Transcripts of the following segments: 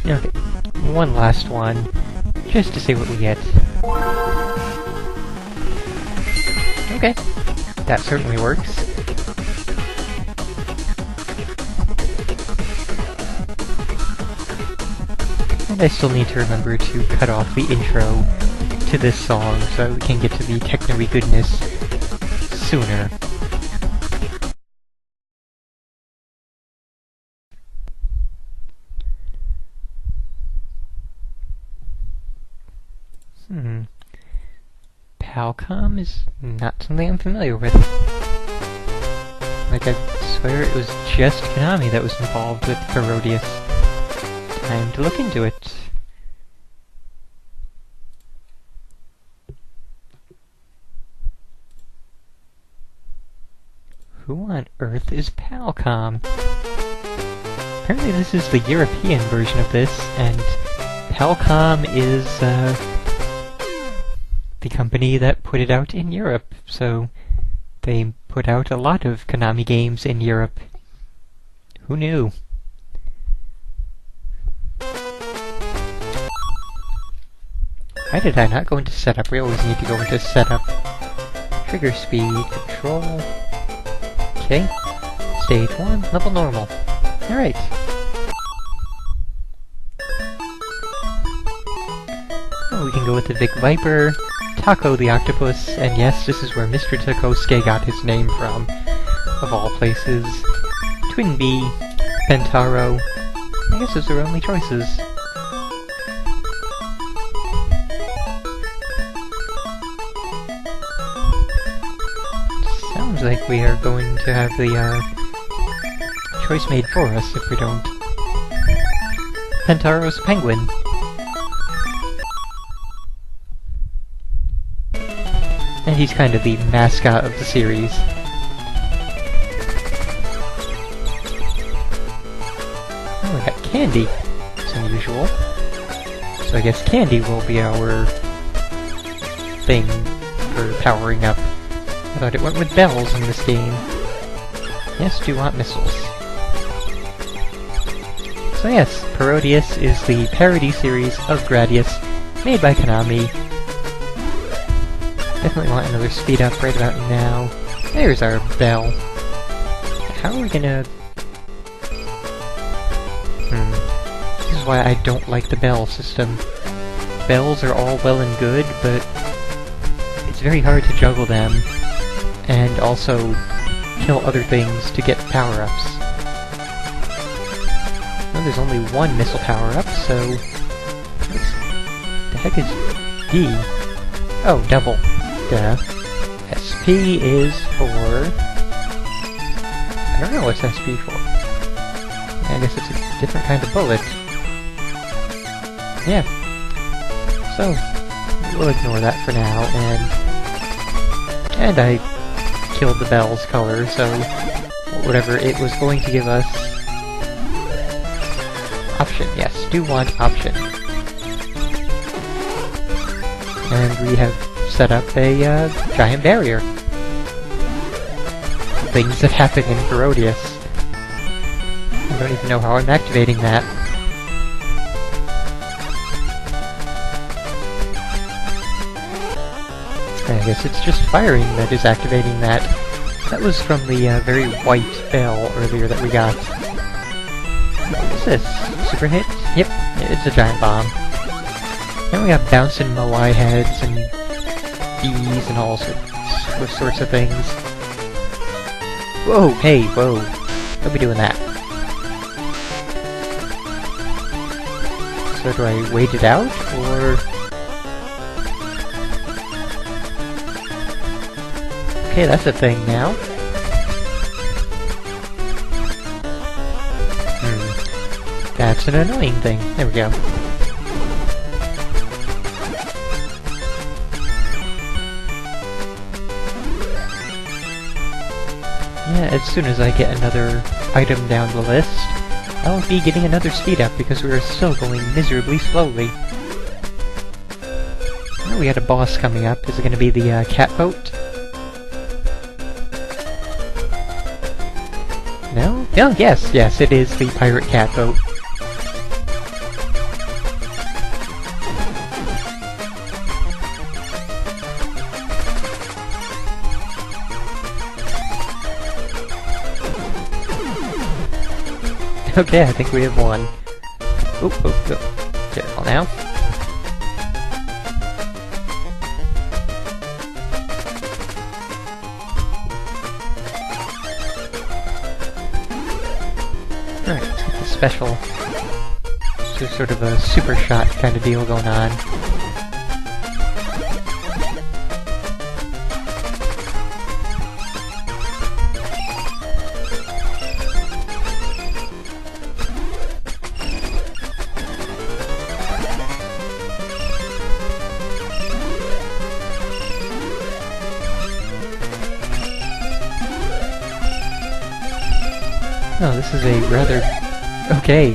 Okay, one last one, just to see what we get. Okay, that certainly works. And I still need to remember to cut off the intro to this song so we can get to the techno-y goodness sooner. Palcom is not something I'm familiar with. Like, I swear it was just Konami that was involved with Parodius. Time to look into it. Who on earth is Palcom? Apparently this is the European version of this, and Palcom is, the company that put it out in Europe, so they put out a lot of Konami games in Europe. Who knew? Why did I not go into setup? We always need to go into setup. Trigger speed, control. Okay. Stage 1, level normal. Alright. Oh, we can go with the Vic Viper, Taco the Octopus, and yes, this is where Mr. Takosuke got his name from, of all places. Twin Bee, Pentaro. I guess those are only choices. Sounds like we are going to have the, choice made for us if we don't. Pentaro's Penguin. And he's kind of the mascot of the series. Oh, we got Candy. It's unusual. So I guess Candy will be our thing for powering up. I thought it went with bells in this game. Yes, do want missiles. So yes, Parodius is the parody series of Gradius, made by Konami. Definitely want another speed up right about now. There's our bell. How are we gonna... This is why I don't like the bell system. Bells are all well and good, but it's very hard to juggle them, and also kill other things to get power-ups. Well, there's only one missile power-up, so... What the heck is D? Oh, double. Duh. SP is for... I don't know what's SP for. I guess it's a different kind of bullet. Yeah. So, we'll ignore that for now, and I killed the bell's color, so whatever it was going to give us... Option, yes, do want option. And we have set up a giant barrier. Things that happen in Parodius. I don't even know how I'm activating that. I guess it's just firing that is activating that. That was from the very white bell earlier that we got. What is this? Super hit? Yep, it's a giant bomb. Then we got bouncing Moai heads and bees and all sorts of things. Whoa, hey, whoa. Don't be doing that. So do I wait it out, or... Okay, that's a thing now. That's an annoying thing. There we go. Yeah, as soon as I get another item down the list, I'll be getting another speed up because we are still going miserably slowly. Oh, we had a boss coming up. Is it going to be the cat boat? No? Oh, yes, it is the pirate cat boat. Okay, I think we have one. Oop, oop, oop. Careful now. Alright, let's get the special. So sort of a super shot kind of deal going on. Oh, this is a rather... okay,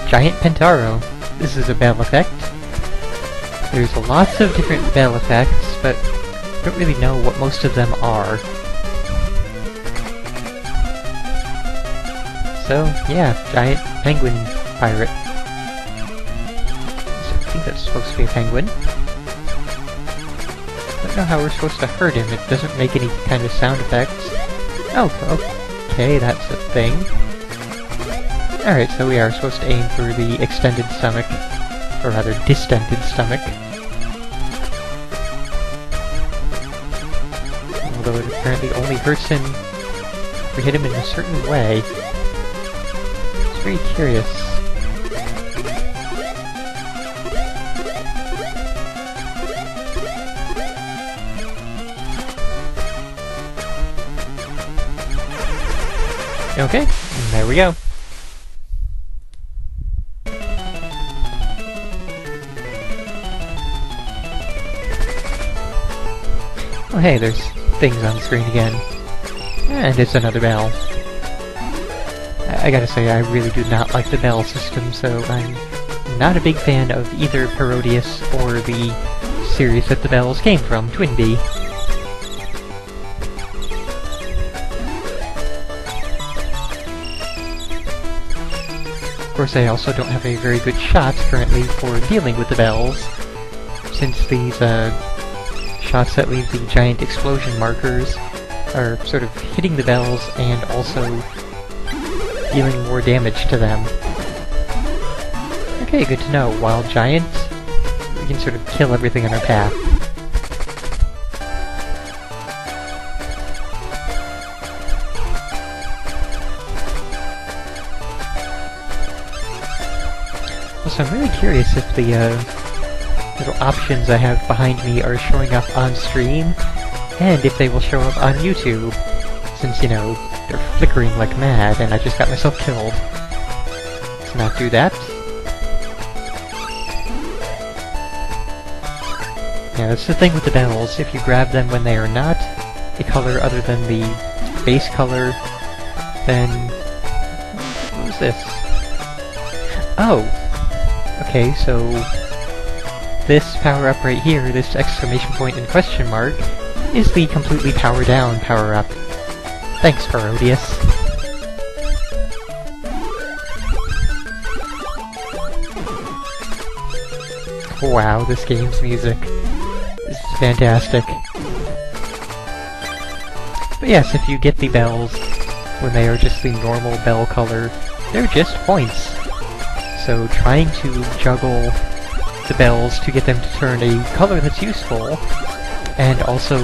Giant Pentaro. This is a bell effect. There's lots of different bell effects, but I don't really know what most of them are. So, yeah, giant penguin pirate. So I think that's supposed to be a penguin. I don't know how we're supposed to hurt him. It doesn't make any kind of sound effects. Oh, okay, that's a thing. Alright, so we are supposed to aim for the extended stomach, or rather, distended stomach. Although it apparently only hurts him if we hit him in a certain way. It's very curious. Okay, there we go. Oh hey, there's things on the screen again. And it's another bell. I gotta say, I really do not like the bell system, so I'm not a big fan of either Parodius or the series that the bells came from, Twin Bee. Of course, I also don't have a very good shot currently for dealing with the bells, since these, shots that leave the giant explosion markers are sort of hitting the bells and also dealing more damage to them. Okay, good to know. While giant, we can sort of kill everything in our path. Also, I'm really curious if the, little options I have behind me are showing up on stream, and if they will show up on YouTube, since, you know, they're flickering like mad, and I just got myself killed. Let's not do that. Yeah, that's the thing with the bells. If you grab them when they are not a color other than the base color, then... what was this? Oh! Okay, so... this power-up right here, this exclamation point and question mark, is the completely power-down power-up. Thanks, Parodius. Wow, this game's music. This is fantastic. But yes, if you get the bells when they are just the normal bell color, they're just points. So trying to juggle the bells to get them to turn a color that's useful, and also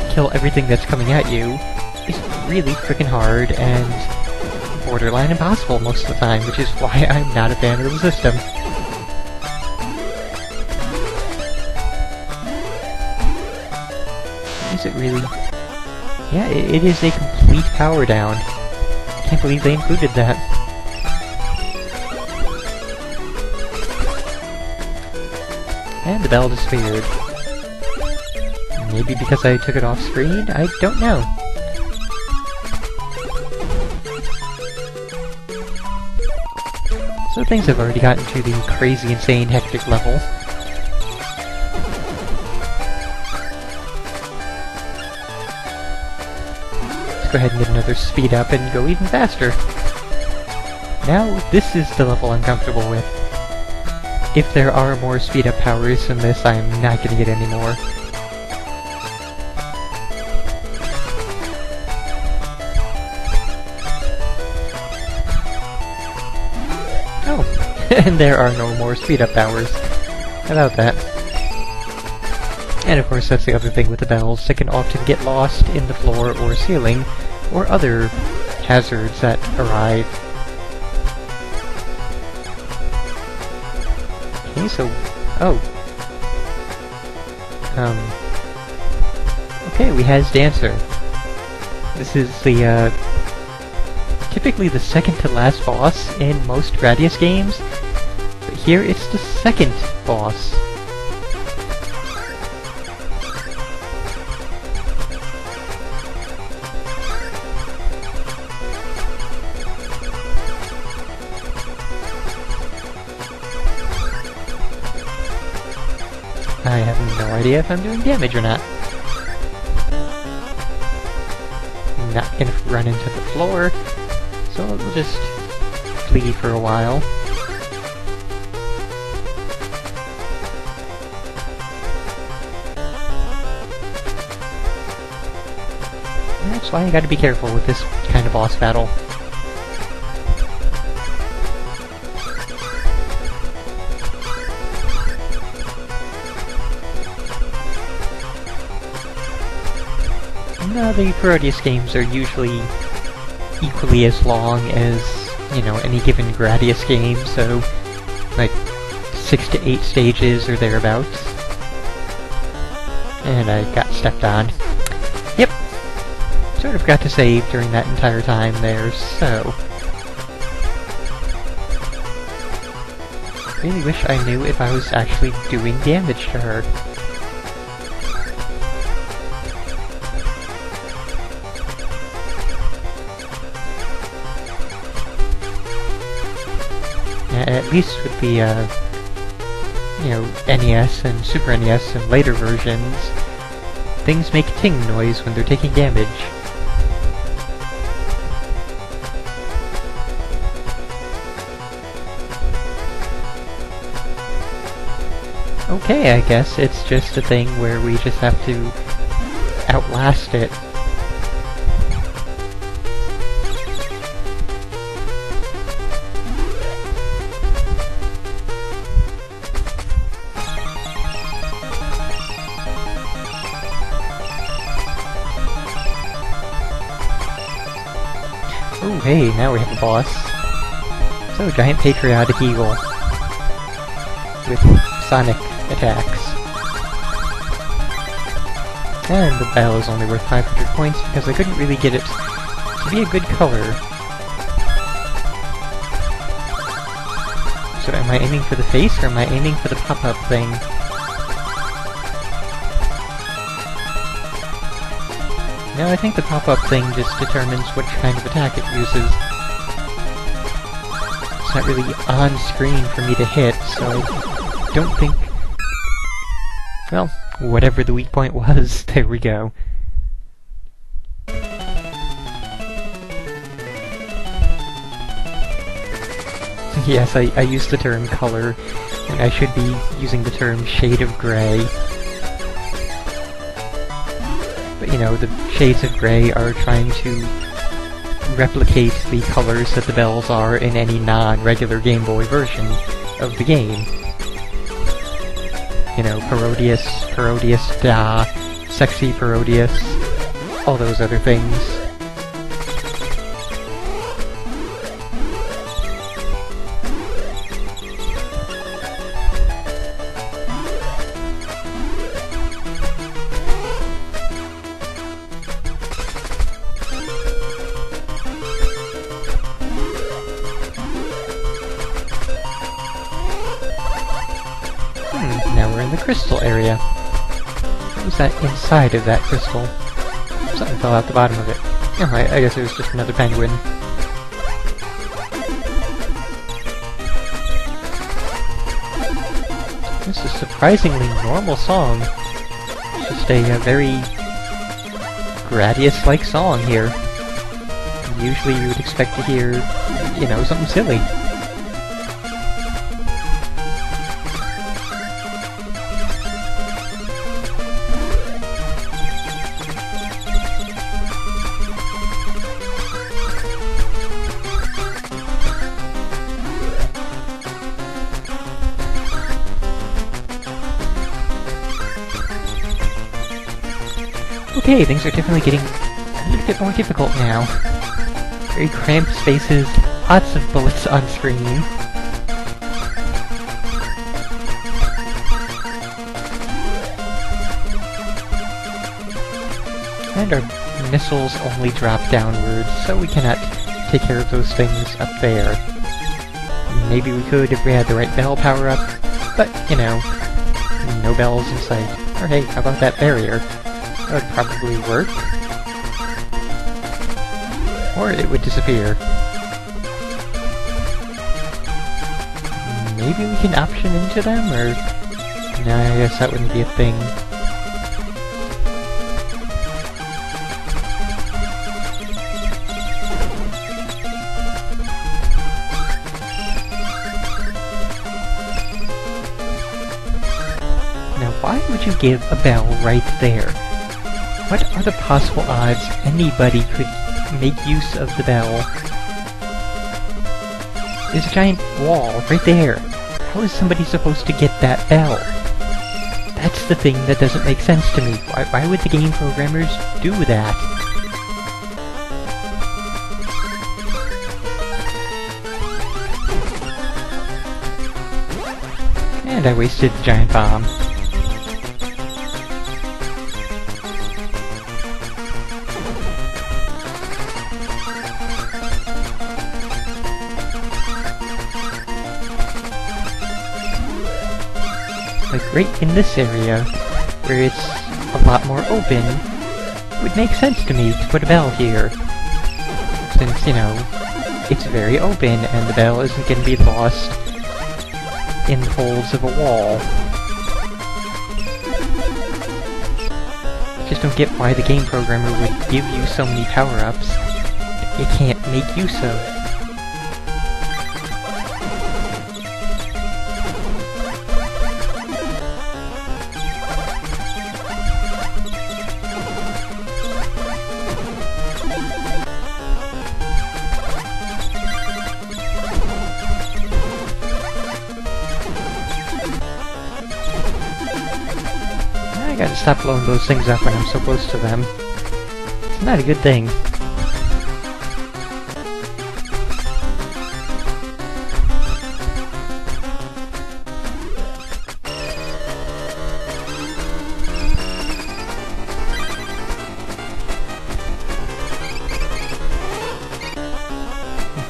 kill everything that's coming at you, is really freaking hard and borderline impossible most of the time, which is why I'm not a fan of the system. Is it really? Yeah, it is a complete power down. Can't believe they included that. And the bell disappeared. Maybe because I took it off screen? I don't know. So things have already gotten to the crazy, insane, hectic level. Let's go ahead and get another speed up and go even faster. Now, this is the level I'm comfortable with. If there are more speed-up powers than this, I'm not gonna get any more. and there are no more speed-up powers. How about that? And of course, that's the other thing with the bells. They can often get lost in the floor or ceiling, or other hazards that arrive. Okay, so... oh. Okay, we has Dancer. This is the, typically the second to last boss in most Gradius games, but here it's the second boss. I have no idea if I'm doing damage or not. I'm not gonna run into the floor, so we'll just flee for a while. And that's why you gotta be careful with this kind of boss battle. No, the Parodius games are usually equally as long as, you know, any given Gradius game, so like 6 to 8 stages or thereabouts. And I got stepped on. Yep! Sort of got to save during that entire time there, so... really wish I knew if I was actually doing damage to her. At least with the, you know, NES and Super NES and later versions, things make ting noise when they're taking damage. Okay, I guess it's just a thing where we just have to outlast it. Oh, hey, now we have a boss. So, Giant Patriotic Eagle. With Sonic attacks. And the bell is only worth 500 points because I couldn't really get it to be a good color. So am I aiming for the face or am I aiming for the pop-up thing? No, I think the pop-up thing just determines which kind of attack it uses. It's not really on screen for me to hit, so I don't think... well, whatever the weak point was, there we go. Yes, I used the term color, and I should be using the term shade of gray. But, you know, the shades of gray are trying to replicate the colors that the bells are in any non-regular Game Boy version of the game. You know, Parodius, Da, Sexy Parodius, all those other things. Now we're in the crystal area. What was that inside of that crystal? Something fell out the bottom of it. Oh, I guess it was just another penguin. This is a surprisingly normal song. Just a very Gradius-like song here. Usually you would expect to hear, you know, something silly. Okay, things are definitely getting a little bit more difficult now. Very cramped spaces, lots of bullets on screen. And our missiles only drop downwards, so we cannot take care of those things up there. Maybe we could if we had the right bell power-up, but, you know, no bells in sight. Or hey, how about that barrier? That would probably work. Or it would disappear. Maybe we can option into them, or... No, I guess that wouldn't be a thing. Now, why would you give a bell right there? What are the possible odds anybody could make use of the bell? There's a giant wall right there. How is somebody supposed to get that bell? That's the thing that doesn't make sense to me. Why would the game programmers do that? And I wasted the giant bomb. Like right in this area, where it's a lot more open, it would make sense to me to put a bell here. Since, you know, it's very open and the bell isn't going to be lost in the folds of a wall. I just don't get why the game programmer would give you so many power-ups that you can't make use of. I gotta stop blowing those things up when I'm so close to them. It's not a good thing.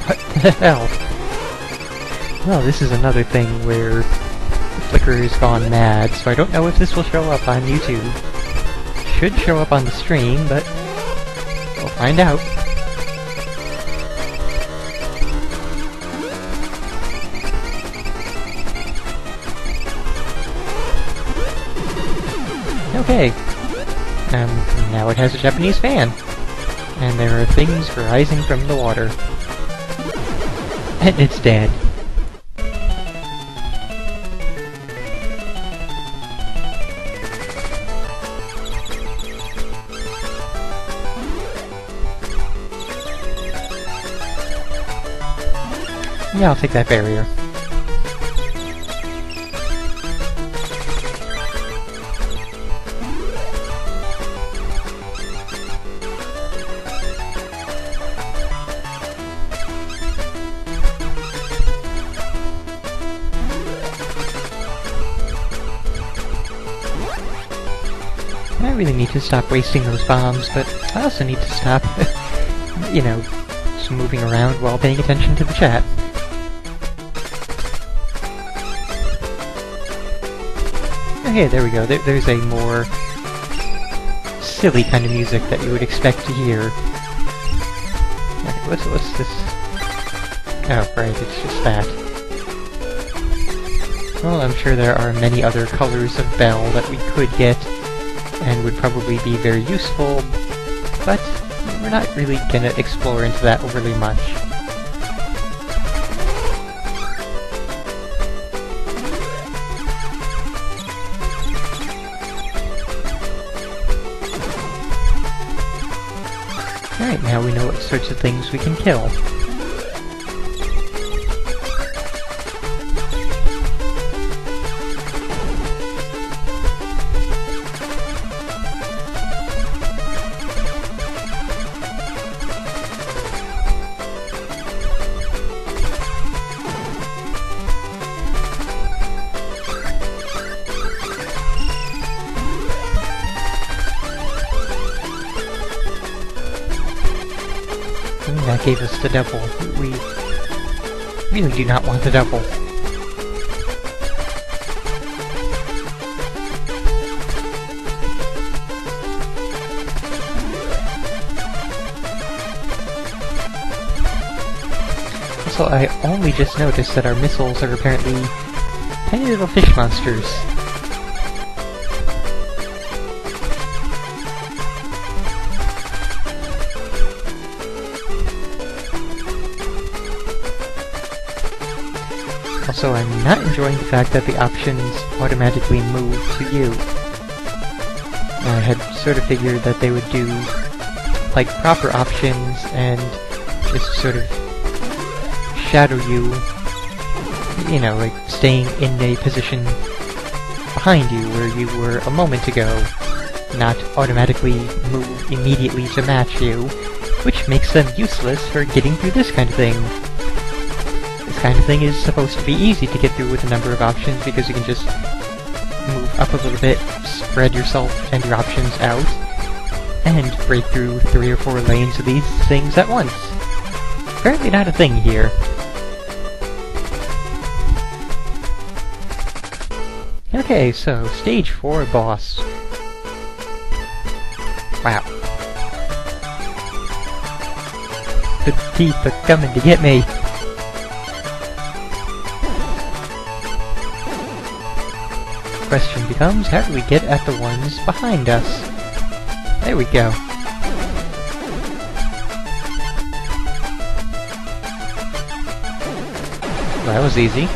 What the hell? Well, this is another thing where Flicker's gone mad, so I don't know if this will show up on YouTube. Should show up on the stream, but we'll find out. Okay. Now it has a Japanese fan. And there are things rising from the water. And it's dead. Yeah, I'll take that barrier. I really need to stop wasting those bombs, but I also need to stop, you know, just moving around while paying attention to the chat. Okay, there we go. There's a more silly kind of music that you would expect to hear. Okay, what's this? Oh, right, it's just that. Well, I'm sure there are many other colors of bell that we could get, and would probably be very useful, but we're not really gonna explore into that overly much. Alright, now we know what sorts of things we can kill. gave us the double. We really do not want the double. Also, I only just noticed that our missiles are apparently tiny little fish monsters. Also, I'm not enjoying the fact that the options automatically move to you. I had sort of figured that they would do, like, proper options and just sort of shadow you, you know, like staying in a position behind you where you were a moment ago, not automatically move immediately to match you, which makes them useless for getting through this kind of thing. This kind of thing is supposed to be easy to get through with a number of options because you can just move up a little bit, spread yourself and your options out, and break through 3 or 4 lanes of these things at once. Apparently not a thing here. Okay, so stage 4 boss. Wow. The teeth are coming to get me. Question becomes, how do we get at the ones behind us? There we go. That was easy.